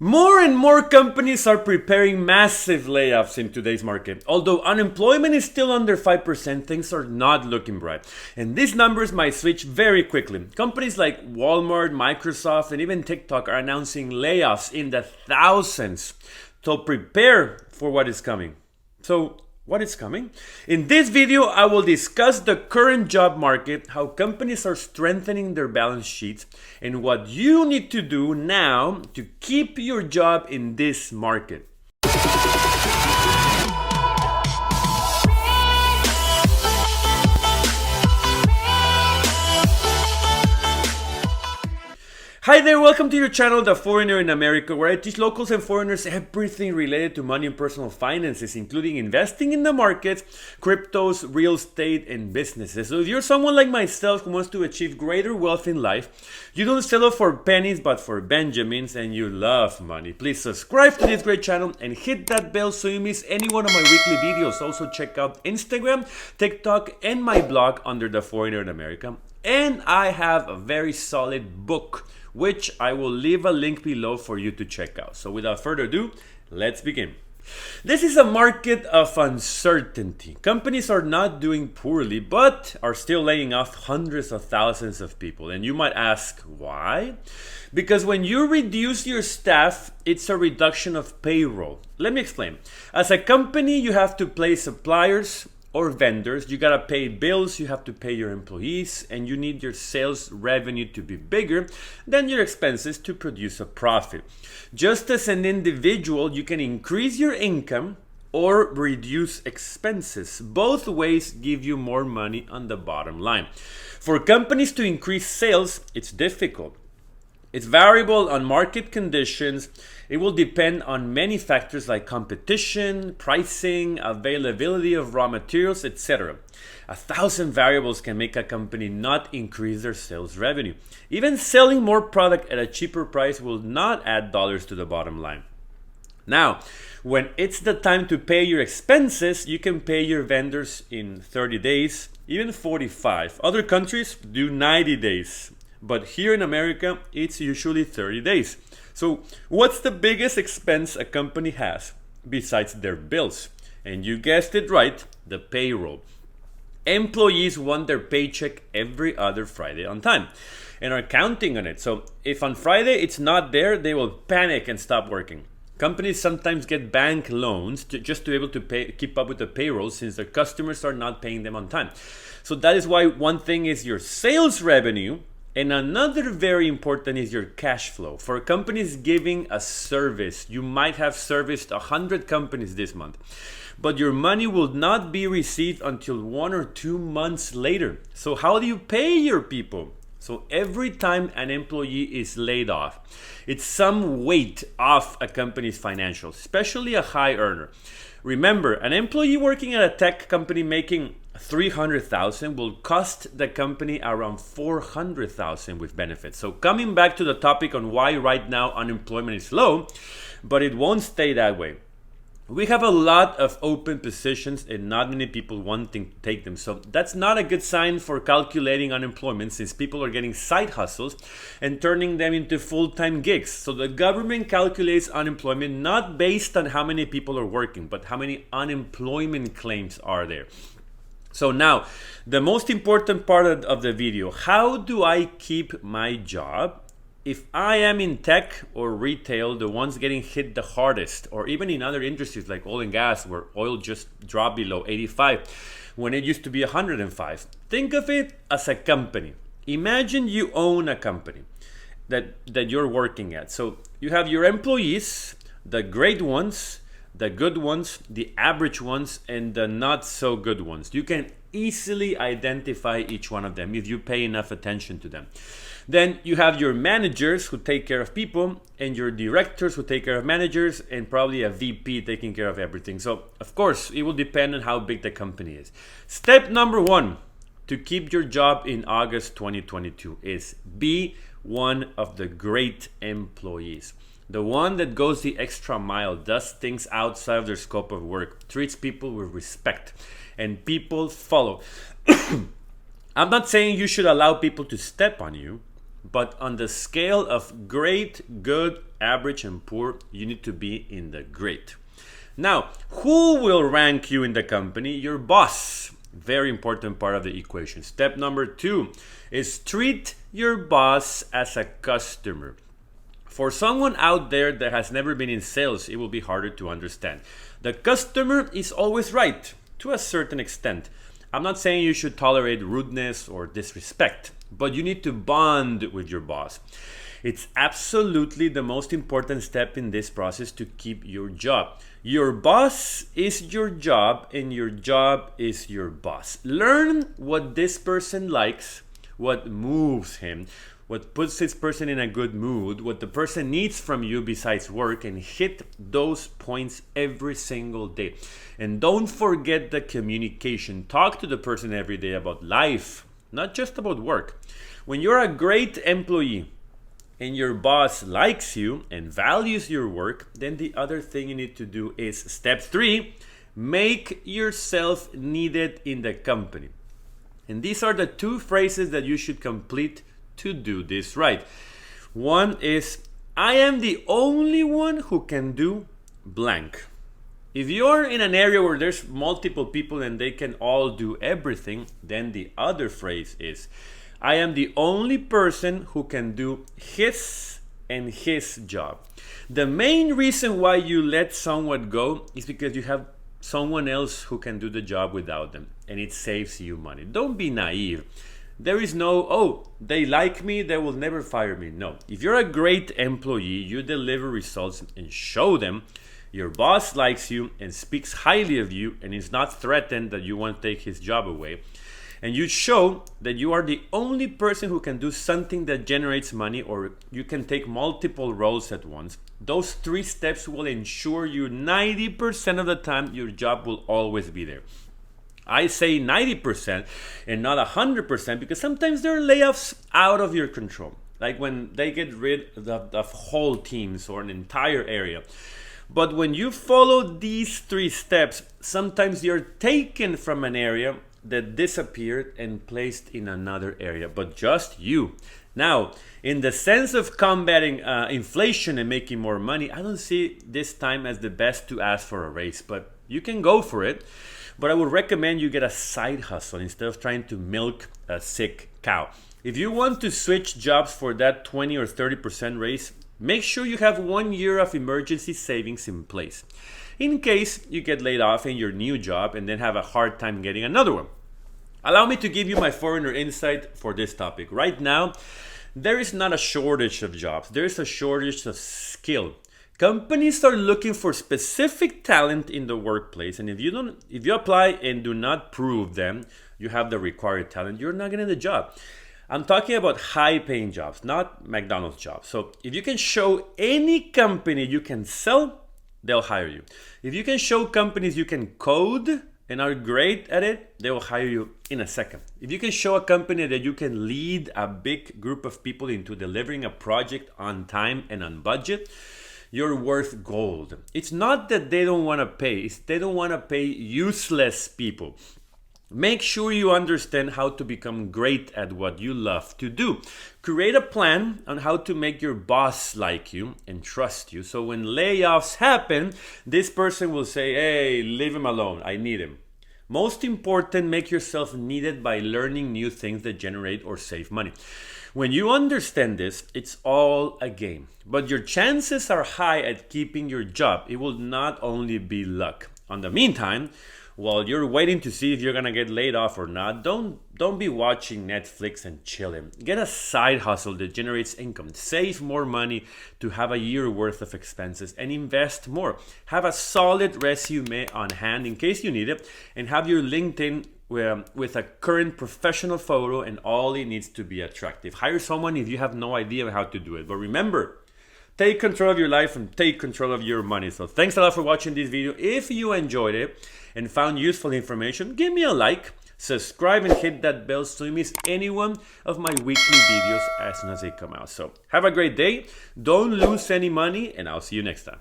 More and more companies are preparing massive layoffs in today's market. Although unemployment is still under 5%, things are not looking bright. And these numbers might switch very quickly. Companies like Walmart, Microsoft, and even TikTok are announcing layoffs in the thousands to prepare for what is coming. So, what is coming? In this video, I will discuss the current job market, how companies are strengthening their balance sheets, and what you need to do now to keep your job in this market. Hi there, welcome to your channel, The Foreigner in America, where I teach locals and foreigners everything related to money and personal finances, including investing in the markets, cryptos, real estate, and businesses. So if you're someone like myself who wants to achieve greater wealth in life, you don't settle for pennies but for Benjamins, and you love money, please subscribe to this great channel and hit that bell so you miss any one of my weekly videos. Also check out Instagram, TikTok, and my blog under The Foreigner in America. And I have a very solid book, which I will leave a link below for you to check out. So without further ado, let's begin. This is a market of uncertainty. Companies are not doing poorly, but are still laying off hundreds of thousands of people. And you might ask, why? Because when you reduce your staff, it's a reduction of payroll. Let me explain. As a company, you have to pay suppliers or vendors, you gotta pay bills, you have to pay your employees, and you need your sales revenue to be bigger than your expenses to produce a profit. Just as an individual, you can increase your income or reduce expenses. Both ways give you more money on the bottom line. For companies to increase sales, it's difficult. It's variable on market conditions. It will depend on many factors like competition, pricing, availability of raw materials, etc. 1,000 variables can make a company not increase their sales revenue. Even selling more product at a cheaper price will not add dollars to the bottom line. Now, when it's the time to pay your expenses, you can pay your vendors in 30 days, even 45. Other countries do 90 days. But here in America, it's usually 30 days. So what's the biggest expense a company has besides their bills? And you guessed it right, the payroll. Employees want their paycheck every other Friday on time and are counting on it. So if on Friday it's not there, they will panic and stop working. Companies sometimes get bank loans just to be able to keep up with the payroll since their customers are not paying them on time. So that is why one thing is your sales revenue, and another very important is your cash flow. For companies giving a service, you might have serviced 100 companies this month, but your money will not be received until 1 or 2 months later. So how do you pay your people? So every time an employee is laid off, it's some weight off a company's financials, especially a high earner. Remember, an employee working at a tech company making $300,000 will cost the company around $400,000 with benefits. So coming back to the topic on why right now unemployment is low, but it won't stay that way. We have a lot of open positions and not many people wanting to take them. So that's not a good sign for calculating unemployment, since people are getting side hustles and turning them into full-time gigs. So the government calculates unemployment not based on how many people are working, but how many unemployment claims are there. So now, the most important part of the video, how do I keep my job? If I am in tech or retail, the ones getting hit the hardest, or even in other industries like oil and gas, where oil just dropped below 85 when it used to be 105. Think of it as a company. Imagine you own a company that you're working at. So you have your employees, the great ones, the good ones, the average ones, and the not so good ones. You can easily identify each one of them if you pay enough attention to them. Then you have your managers who take care of people, and your directors who take care of managers, and probably a VP taking care of everything. So of course, it will depend on how big the company is. Step number 1 to keep your job in August 2022 is be one of the great employees. The one that goes the extra mile, does things outside of their scope of work, treats people with respect, and people follow. I'm not saying you should allow people to step on you, but on the scale of great, good, average, and poor, you need to be in the great. Now, who will rank you in the company? Your boss. Very important part of the equation. Step number 2 is treat your boss as a customer. For someone out there that has never been in sales, it will be harder to understand. The customer is always right to a certain extent. I'm not saying you should tolerate rudeness or disrespect, but you need to bond with your boss. It's absolutely the most important step in this process to keep your job. Your boss is your job, and your job is your boss. Learn what this person likes, what moves him, what puts this person in a good mood, what the person needs from you besides work, and hit those points every single day. And don't forget the communication. Talk to the person every day about life, not just about work. When you're a great employee and your boss likes you and values your work, then the other thing you need to do is step 3, make yourself needed in the company. And these are the 2 phrases that you should complete to do this right. One is, I am the only one who can do blank. If you're in an area where there's multiple people and they can all do everything, then the other phrase is, I am the only person who can do his and his job. The main reason why you let someone go is because you have someone else who can do the job without them, and it saves you money. Don't be naive. There is no, oh, they like me, they will never fire me. No. If you're a great employee, you deliver results and show them your boss likes you and speaks highly of you and is not threatened that you want to take his job away. And you show that you are the only person who can do something that generates money, or you can take multiple roles at once. Those 3 steps will ensure you 90% of the time your job will always be there. I say 90% and not 100% because sometimes there are layoffs out of your control. Like when they get rid of whole teams or an entire area. But when you follow these 3 steps, sometimes you're taken from an area that disappeared and placed in another area, but just you. Now, in the sense of combating inflation and making more money, I don't see this time as the best to ask for a raise, but you can go for it. But I would recommend you get a side hustle instead of trying to milk a sick cow. If you want to switch jobs for that 20 or 30% raise, make sure you have 1 year of emergency savings in place, in case you get laid off in your new job and then have a hard time getting another one. Allow me to give you my foreigner insight for this topic. Right now, there is not a shortage of jobs. There is a shortage of skill. Companies are looking for specific talent in the workplace, and if you apply and do not prove them you have the required talent, you're not getting the job. I'm talking about high-paying jobs, not McDonald's jobs. So if you can show any company you can sell, they'll hire you. If you can show companies you can code and are great at it, they will hire you in a second. If you can show a company that you can lead a big group of people into delivering a project on time and on budget, you're worth gold. It's not that they don't want to pay, it's they don't want to pay useless people. Make sure you understand how to become great at what you love to do. Create a plan on how to make your boss like you and trust you. So when layoffs happen, this person will say, hey, leave him alone. I need him. Most important, make yourself needed by learning new things that generate or save money. When you understand this, it's all a game. But your chances are high at keeping your job. It will not only be luck. In the meantime, while you're waiting to see if you're gonna get laid off or not, don't be watching Netflix and chilling. Get a side hustle that generates income. Save more money to have a year worth of expenses and invest more. Have a solid resume on hand in case you need it, and have your LinkedIn with a current professional photo, and all it needs to be attractive. Hire someone if you have no idea how to do it. But remember, take control of your life and take control of your money. So thanks a lot for watching this video. If you enjoyed it and found useful information, give me a like, subscribe, and hit that bell so you miss any one of my weekly videos as soon as they come out. So have a great day, don't lose any money, and I'll see you next time.